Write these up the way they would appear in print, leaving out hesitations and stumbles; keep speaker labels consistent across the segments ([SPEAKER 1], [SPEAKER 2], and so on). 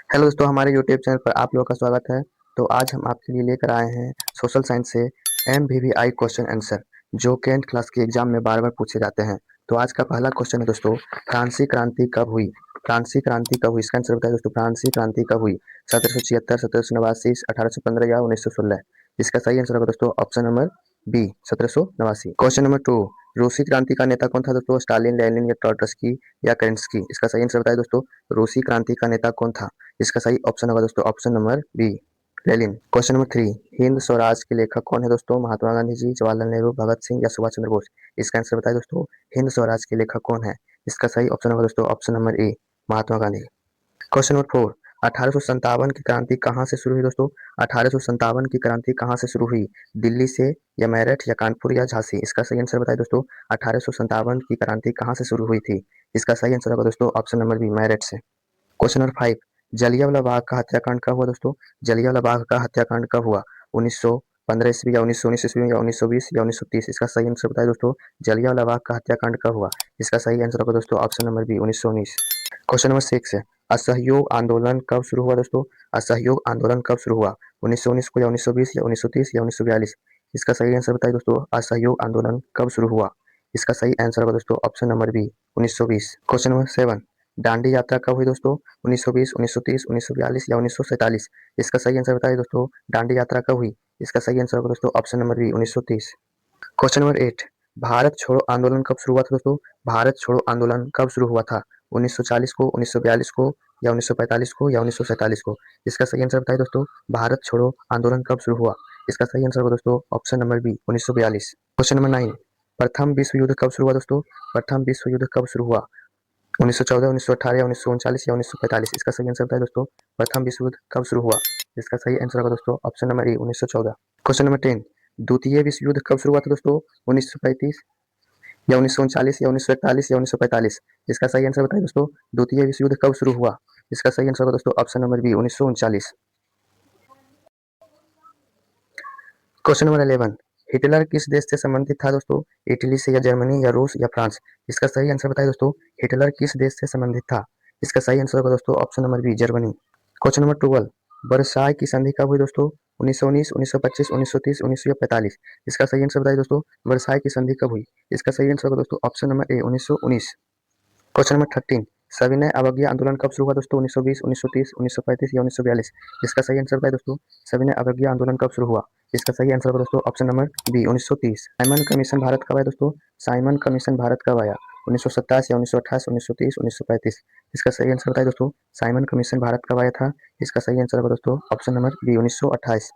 [SPEAKER 1] Hello दोस्तों, हमारे YouTube channel पर आप लोगों का स्वागत है। तो आज हम आपके लिए लेकर आए हैं सोशल साइंस से MVVI क्वेश्चन आंसर, जो 10th क्लास के एग्जाम में बार बार पूछे जाते हैं। तो आज का पहला क्वेश्चन है दोस्तों, फ्रांसीसी क्रांति कब हुई? फ्रांसीसी क्रांति कब हुई, इसका आंसर बताइए दोस्तों। फ्रांसीसी क्रांति कब हुई? 1776, 1789, 1815 या 1916? इसका सही आंसर होगा दोस्तों option number B, 1789। Question number 2, रूसी क्रांति का नेता कौन था दोस्तों? स्टालिन, लेनिन या ट्रोट्स्की या केरेंस्की? इसका सही आंसर बताइए दोस्तों। रूसी क्रांति का नेता कौन था? इसका सही ऑप्शन होगा दोस्तों option number B, Lenin. Question number 3, Hind Swaraj के लेखक कौन है दोस्तों? महात्मा गांधी जी, जवाहरलाल नेहरू, भगत सिंह या सुभाष चंद्र बोस? इसका आंसर बताइए दोस्तों, हिंद स्वराज के लेखक कौन है? इसका सही ऑप्शन होगा दोस्तों ऑप्शन नंबर ए, महात्मा गांधी। क्वेश्चन नंबर 4, 1857 की क्रांति कहाँ से शुरू हुई दोस्तों? 1857 की क्रांति कहाँ से शुरू हुई? दिल्ली से या मेरठ या कानपुर या झांसी? इसका सही आंसर बताइए दोस्तों। 1857 की क्रांति कहाँ से शुरू हुई थी? इसका सही आंसर होगा दोस्तों ऑप्शन नंबर बी, मेरठ से। क्वेश्चन नंबर 5, जलियांवाला बाग का हत्याकांड कब हुआ दोस्तों? जलियांवाला बाग का हत्याकांड कब हुआ? 1915 ईस्वी या 1919 ईस्वी या 1920 या 1930? इसका सही आंसर बताइए दोस्तों। जलियांवाला बाग का हत्याकांड कब हुआ? इसका सही आंसर होगा दोस्तों option number B, 1919। Question number 6 है, असहयोग आंदोलन कब शुरू हुआ दोस्तों? असहयोग आंदोलन कब शुरू हुआ? 1919 को या 1920 या 1930 या 1942? इसका सही आंसर बताइए दोस्तों। असहयोग आंदोलन कब शुरू हुआ? इसका सही आंसर होगा दोस्तों option number B, 1920। Question number 7, Dandi यात्रा कब हुई दोस्तों? 1920, 1930, 1942 या 1947? इसका सही आंसर बताइए दोस्तों। दांडी यात्रा कब हुई? इसका सही आंसर होगा दोस्तों option number B, 1930। Question number 8, Bharat छोड़ो आंदोलन कब शुरू हुआ था दोस्तों? भारत छोड़ो आंदोलन कब शुरू हुआ था? 1940 को, 1942 को या 1945 को या 1947 को? इसका सही आंसर बताइए दोस्तों। भारत छोड़ो आंदोलन कब शुरू हुआ? इसका सही आंसर होगा दोस्तों option number B, 1942। Question number 9, प्रथम विश्व युद्ध कब शुरू हुआ दोस्तों? प्रथम विश्व युद्ध कब शुरू हुआ? 1914, 1918 या 1939 या 1945? इसका सही आंसर बताइए दोस्तों। प्रथम विश्व युद्ध कब शुरू हुआ? इसका सही आंसर होगा दोस्तों ऑप्शन नंबर ए, 1914। क्वेश्चन नंबर 10, द्वितीय विश्व युद्ध कब शुरू हुआ था दोस्तों? 1935 या 1939 या 1941 या 1945? इसका सही आंसर बताइए दोस्तों। द्वितीय विश्व युद्ध कब शुरू हुआ? इसका सही आंसर होगा दोस्तों option number B, 1939। Question number 11, Hitler किस देश से संबंधित था दोस्तों? इटली से या जर्मनी या रूस या फ्रांस? इसका सही आंसर बताइए दोस्तों। हिटलर किस देश से संबंधित था? इसका सही आंसर होगा दोस्तों option number B, Germany. Question number 12, Versailles की संधि कब हुई दोस्तों? 1919, 1925, 1930, 1945? इसका सही आंसर बताइए दोस्तों। वर्साई की संधि कब हुई? इसका सही आंसर होगा दोस्तों ऑप्शन नंबर ए, 1919। क्वेश्चन नंबर 13, सविनय अवज्ञा आंदोलन कब शुरू हुआ दोस्तों? 1920, 1930, 1935 या 1942? इसका सही आंसर बताइए दोस्तों। सविनय अवज्ञा आंदोलन कब शुरू हुआ? इसका सही आंसर होगा दोस्तों option number B, 1930। Simon Commission Bharat कब आया दोस्तों? साइमन कमीशन भारत कब आया? 1927 या 1928, 1930, 1935? इसका सही आंसर बताइए दोस्तों। साइमन कमीशन भारत कब आया था? इसका सही आंसर होगा दोस्तों option number B, 1928।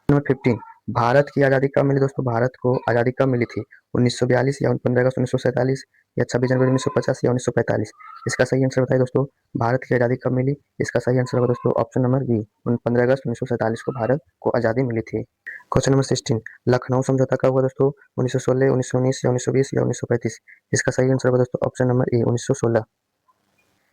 [SPEAKER 1] Number 15, Bharat की आज़ादी कब मिली दोस्तों? भारत को आज़ादी कब मिली थी? 1942 या 15 अगस्त 1947 या 26 जनवरी 1950 या 1945? इसका सही आंसर बताइए दोस्तों। भारत की आज़ादी कब मिली? इसका सही आंसर होगा दोस्तों ऑप्शन नंबर बी, 15 अगस्त 1947 को भारत को आज़ादी मिली थी। क्वेश्चन नंबर 16, लखनऊ समझौता कब हुआ दोस्तों? 1916, 1919 या 1920 या 1935? इसका सही आंसर होगा दोस्तों ऑप्शन नंबर ए, 1916।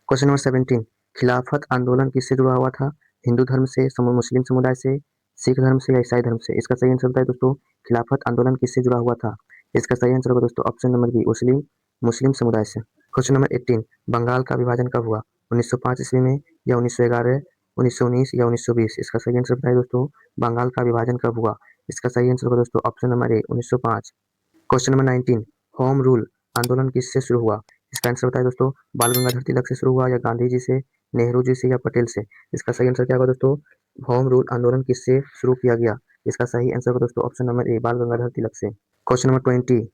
[SPEAKER 1] क्वेश्चन नंबर 17, खिलाफत आंदोलन किससे जुड़ा हुआ था? हिंदू धर्म से, मुस्लिम समुदाय से, सिख धर्म से या ईसाई धर्म से? इसका सही आंसर बताइए दोस्तों। खिलाफत आंदोलन किससे जुड़ा हुआ था? इसका सही आंसर होगा दोस्तों ऑप्शन नंबर बी, मुस्लिम मुस्लिम समुदाय से। क्वेश्चन नंबर 18, बंगाल का विभाजन कब हुआ? 1905 ईस्वी में या 1911, 1919 या 1920? इसका सही आंसर बताइए दोस्तों। बंगाल का विभाजन कब हुआ? इसका सही आंसर होगा दोस्तों ऑप्शन नंबर ए, 1905। क्वेश्चन नंबर 19, होम रूल आंदोलन किससे शुरू हुआ? इसका आंसर बताइए दोस्तों। बाल गंगाधर तिलक से शुरू हुआ या गांधी जी से, नेहरू जी से या पटेल से? इसका सही आंसर क्या होगा दोस्तों। होम रूल आंदोलन किससे शुरू किया गया? इसका सही आंसर होगा दोस्तों ऑप्शन नंबर ए, बाल गंगाधर तिलक से। क्वेश्चन नंबर 20,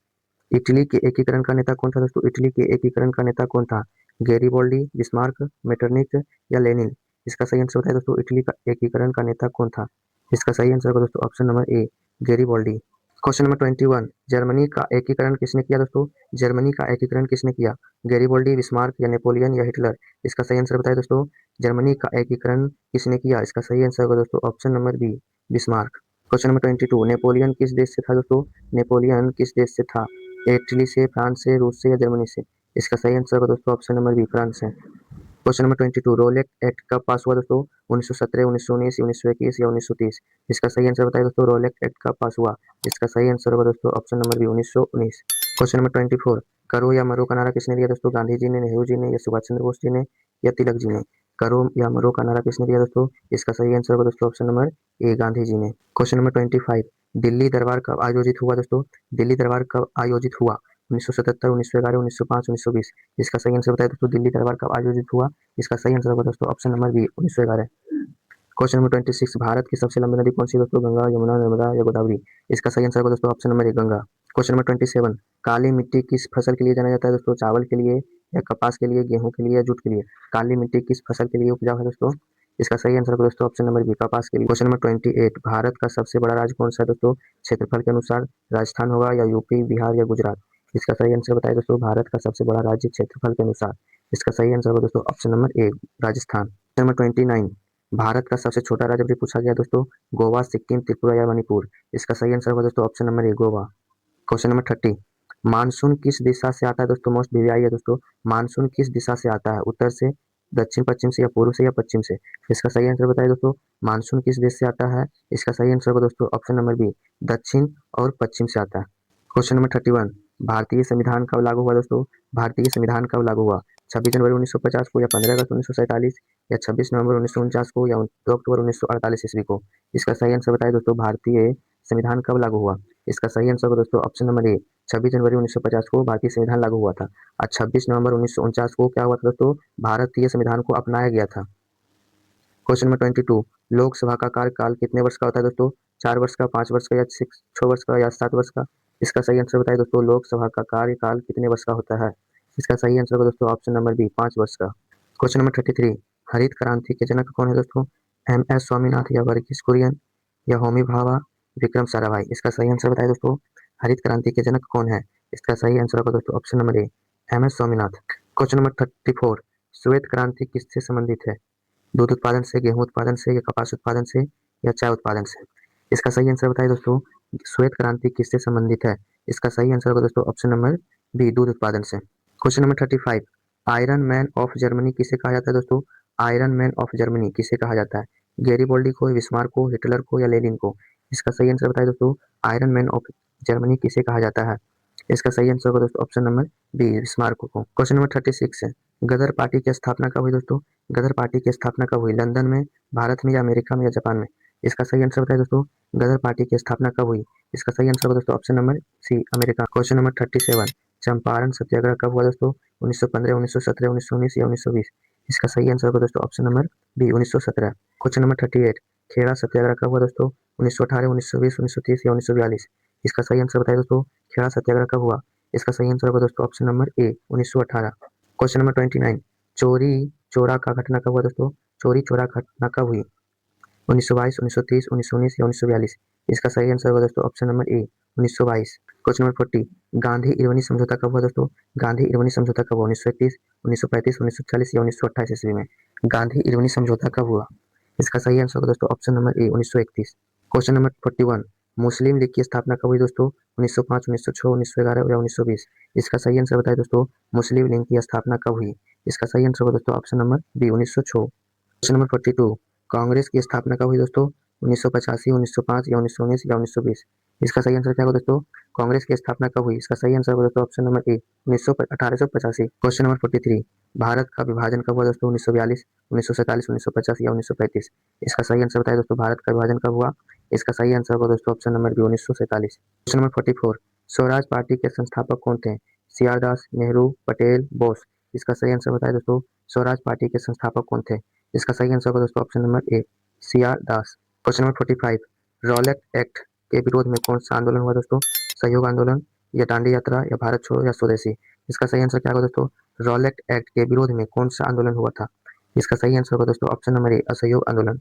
[SPEAKER 1] इटली के एकीकरण का नेता कौन था दोस्तों? इटली के एकीकरण का नेता कौन था? गैरिबोल्डी, बिस्मार्क, मेटरनिक या लेनिन? इसका सही आंसर बताइए दोस्तों। इटली का एकीकरण का नेता कौन था? इसका सही आंसर होगा दोस्तों option number A, Garibaldi. Question number 21, Germany का एकीकरण किसने किया दोस्तों? जर्मनी का एकीकरण किसने किया? गैरिबोल्डी, बिस्मार्क या नेपोलियन या हिटलर? इसका सही आंसर बताइए दोस्तों। जर्मनी का एकीकरण किसने किया? इसका सही आंसर होगा दोस्तों option number B, Bismarck. Question number 22, Napoleon किस देश से था दोस्तों? नेपोलियन किस देश से था? इटली से, फ्रांस से, रूस से या जर्मनी से? इसका सही आंसर होगा दोस्तों ऑप्शन नंबर बी, फ्रांस से। क्वेश्चन नंबर 22, रोलेट एक्ट कब पास हुआ दोस्तों? 1917, 1919, 1921 या 1930? इसका सही आंसर बताइए दोस्तों। रोलेट एक्ट कब पास हुआ? इसका सही आंसर होगा दोस्तों option number B, 1919। Question number 24, करो या मरो का नारा किसने दिया दोस्तों? गांधी जी ने, नेहरू जी ने या सुभाष चंद्र बोस जी ने या तिलक जी ने? करो या मरो का नारा किसने दिया दोस्तों? इसका सही आंसर होगा दोस्तों ऑप्शन नंबर ए, गांधी जी ने। क्वेश्चन नंबर 25, दिल्ली दरबार कब आयोजित हुआ दोस्तों? दिल्ली दरबार कब आयोजित हुआ? 1977, 1911, 1905, 1920। इसका सही आंसर बताया दोस्तों, दिल्ली दरबार कब आयोजित हुआ? इसका सही आंसर होगा दोस्तों option number B, 1911। Question number 26, Bharat की सबसे लंबी नदी कौन सी है दोस्तों? गंगा, यमुना, नर्मदा या गोदावरी? इसका सही आंसर होगा दोस्तों ऑप्शन नंबर ए, गंगा। क्वेश्चन नंबर 27, काली मिट्टी किस फसल के लिए जाना जाता है दोस्तों? चावल के लिए या कपास के लिए, गेहूं के लिए या जूट के लिए? काली मिट्टी किस फसल के लिए उपजाऊ है दोस्तों? इसका सही आंसर होगा दोस्तों ऑप्शन नंबर बी, कपास के लिए। क्वेश्चन नंबर 28, भारत का सबसे बड़ा राज्य कौन सा है दोस्तों? क्षेत्रफल के अनुसार राजस्थान होगा या यूपी, बिहार या गुजरात? इसका सही आंसर बताइए दोस्तों, भारत का सबसे बड़ा राज्य क्षेत्रफल के अनुसार। इसका सही आंसर होगा दोस्तों ऑप्शन नंबर ए, राजस्थान। क्वेश्चन नंबर 29, भारत का सबसे छोटा राज्य भी पूछा गया दोस्तों, गोवा, सिक्किम, त्रिपुरा या मणिपुर? इसका सही आंसर होगा दोस्तों ऑप्शन नंबर ए, गोवा। क्वेश्चन नंबर 30, मानसून किस दिशा से आता है दोस्तों? मोस्ट वीवीआई है दोस्तों। मानसून किस दिशा से आता है? उत्तर से, दक्षिण पश्चिम से या पूर्व से या पश्चिम से? इसका सही आंसर बताइए दोस्तों, मानसून किस देश से आता है? इसका सही आंसर होगा दोस्तों ऑप्शन नंबर बी, दक्षिण और पश्चिम से आता है। क्वेश्चन नंबर 31, भारतीय संविधान कब लागू हुआ दोस्तों? भारतीय संविधान कब लागू हुआ? 26 जनवरी 1950 को या 15 अगस्त 1947 या 26 नवंबर 1949 को या 2 अक्टूबर 1948 ईस्वी को? इसका सही आंसर बताइए दोस्तों, भारतीय संविधान कब लागू हुआ? इसका सही आंसर होगा दोस्तों ऑप्शन नंबर ए, 26 जनवरी 1950 को भारतीय संविधान लागू हुआ था। और 26 नवंबर 1949 को क्या हुआ था दोस्तों? भारतीय संविधान को अपनाया गया था। क्वेश्चन नंबर 22, लोकसभा का कार्यकाल कितने वर्ष का होता है दोस्तों? 4 वर्ष का, 5 वर्ष का या 6 वर्ष का या 7 वर्ष का? इसका सही आंसर बताइए दोस्तों, लोकसभा का कार्यकाल कितने वर्ष का होता है? इसका सही आंसर होगा दोस्तों ऑप्शन नंबर बी, 5 वर्ष का। क्वेश्चन नंबर 33, हरित क्रांति के जनक कौन है दोस्तों? एम एस स्वामीनाथ या वर्गीस कुरियन या होमी भाभा, विक्रम साराभाई? इसका सही आंसर बताइए दोस्तों, हरित क्रांति के जनक कौन है? इसका सही आंसर होगा दोस्तों option number A, M S Swaminath. Question number 34, श्वेत क्रांति किससे संबंधित है? दूध उत्पादन से, गेहूं उत्पादन से या कपास उत्पादन से या चाय उत्पादन से? इसका सही आंसर बताइए दोस्तों, श्वेत क्रांति किससे संबंधित है? इसका सही आंसर होगा दोस्तों ऑप्शन नंबर बी, दूध उत्पादन से। Question number 35, iron man of Germany किसे कहा जाता है दोस्तों? आयरन मैन ऑफ जर्मनी किसे कहा जाता है? गैरीबोल्डी को, बिस्मार्क को, हिटलर को या लेनिन को? इसका सही आंसर बताइए दोस्तों, आयरन मैन ऑफ जर्मनी किसे कहा जाता है? इसका सही आंसर होगा दोस्तों ऑप्शन नंबर बी, बिस्मार्क को। क्वेश्चन नंबर 36 है, गदर पार्टी की स्थापना कब हुई दोस्तों? गदर पार्टी की स्थापना कब हुई? लंदन में, भारत में या अमेरिका में या जापान में? इसका सही आंसर बताइए दोस्तों, गदर पार्टी की स्थापना कब हुई? इसका सही आंसर होगा दोस्तों option number C, America. Question number 37, Champaran satyagraha कब हुआ दोस्तों? 1915, 1917, 1919 या 1920? इसका सही आंसर होगा दोस्तों option number B, 1917। Question number 38, Kheda satyagraha कब हुआ दोस्तों? 1918, 1920, 1930 या 1942? इसका सही आंसर बताइए दोस्तों, खेड़ा सत्याग्रह कब हुआ? इसका सही आंसर होगा दोस्तों ऑप्शन नंबर ए, 1918। क्वेश्चन नंबर 29, चोरी चोरा का घटना कब हुआ दोस्तों? चोरी चोरा घटना कब हुई? 1922, 1930, 1919 या 1942? इसका सही आंसर होगा दोस्तों option number A, 1922। Question number 40, Gandhi इरविनी समझौता कब हुआ दोस्तों? गांधी इरविनी समझौता कब हुआ? 1931, 1935, 1940 या 1928 ईस्वी में? गांधी इरविनी समझौता कब हुआ? इसका सही आंसर होगा दोस्तों ऑप्शन नंबर ए, 1931। क्वेश्चन नंबर 41, मुस्लिम लीग की स्थापना कब हुई दोस्तों? 1905, 1906, 1911 या 1920? इसका सही आंसर बताइए दोस्तों, मुस्लिम लीग की स्थापना कब हुई? इसका सही आंसर होगा दोस्तों option number B, 1906। Question number 42, Congress की स्थापना कब हुई दोस्तों? 1985, 1905 या 1919 या 1920? इसका सही आंसर क्या होगा दोस्तों, कांग्रेस की स्थापना कब हुई? इसका सही आंसर होगा दोस्तों ऑप्शन नंबर ए, 1885। क्वेश्चन नंबर 43, भारत का विभाजन कब हुआ दोस्तों? 1942, 1947, 1950 या 1935? इसका सही आंसर बताइए दोस्तों, भारत का विभाजन कब हुआ? इसका सही आंसर होगा दोस्तों option number B, 1947। Question number 44, Swaraj party के संस्थापक कौन थे? सीआर दास, नेहरू, पटेल, बोस? इसका सही आंसर बताइए दोस्तों, स्वराज पार्टी के संस्थापक कौन थे? इसका सही आंसर होगा दोस्तों ऑप्शन नंबर ए, सीआर दास। क्वेश्चन नंबर 45, रॉलेट एक्ट के विरोध में कौन सा आंदोलन हुआ दोस्तों? सहयोग आंदोलन या दांडी यात्रा या भारत छोड़ो या स्वदेशी? इसका सही आंसर क्या होगा दोस्तों, रॉलेट एक्ट के विरोध में कौन सा आंदोलन हुआ था? इसका सही आंसर होगा दोस्तों ऑप्शन नंबर ए, असहयोग आंदोलन।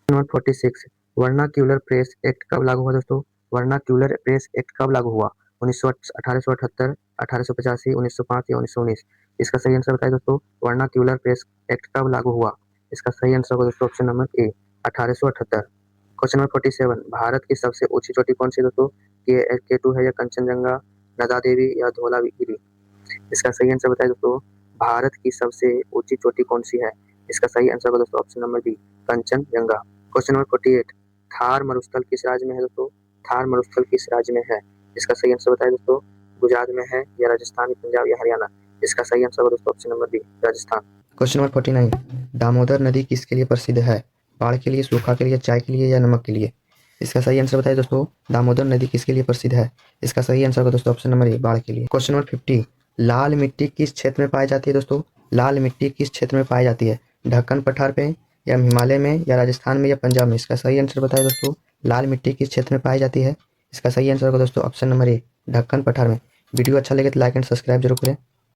[SPEAKER 1] नंबर 46, वर्नाक्यूलर प्रेस एक्ट कब लागू हुआ दोस्तों? वर्नाक्यूलर प्रेस एक्ट कब लागू हुआ? 1878, 1885, 1905 या 1919? इसका सही आंसर बताइए दोस्तों, वर्नाक्यूलर प्रेस एक्ट कब लागू हुआ? इसका सही आंसर होगा दोस्तों ऑप्शन नंबर ए, 1878। क्वेश्चन नंबर 47, भारत की सबसे ऊंची चोटी कौन सी दोस्तों? K2 है या कंचनजंगा, नदा देवी या धौलागिरी? इसका सही आंसर बताइए दोस्तों, भारत की सबसे ऊंची चोटी कौन सी है? इसका सही आंसर होगा दोस्तों option number B, Kanchenjunga. Question number 48, Thar मरुस्थल किस राज्य में है दोस्तों? थार मरुस्थल किस राज्य में है? इसका सही आंसर बताइए दोस्तों, गुजरात में है या राजस्थान, पंजाब या हरियाणा? इसका सही आंसर होगा दोस्तों option number B, Rajasthan. Question number 49, Damodar नदी किसके लिए प्रसिद्ध है? बाढ़ के लिए, सूखा के लिए, चाय के लिए या नमक के लिए? इसका सही आंसर बताइए दोस्तों। दामोदर नदी किसके लिए प्रसिद्ध है? इसका सही आंसर होगा दोस्तों ऑप्शन नंबर ए, बाढ़ के लिए। क्वेश्चन नंबर 50, लाल मिट्टी किस क्षेत्र में पाई जाती है दोस्तों? लाल मिट्टी किस क्षेत्र में पाई जाती है? ढक्कन पठार पे, या हिमालय में, या राजस्थान में, या पंजाब में? इसका सही आंसर बताइए दोस्तों। लाल मिट्टी किस क्षेत्र में पाई जाती है? इसका सही आंसर होगा दोस्तों ऑप्शन नंबर ए, ढक्कन पठार में। वीडियो अच्छा लगे तो लाइक एंड सब्सक्राइब जरूर करें।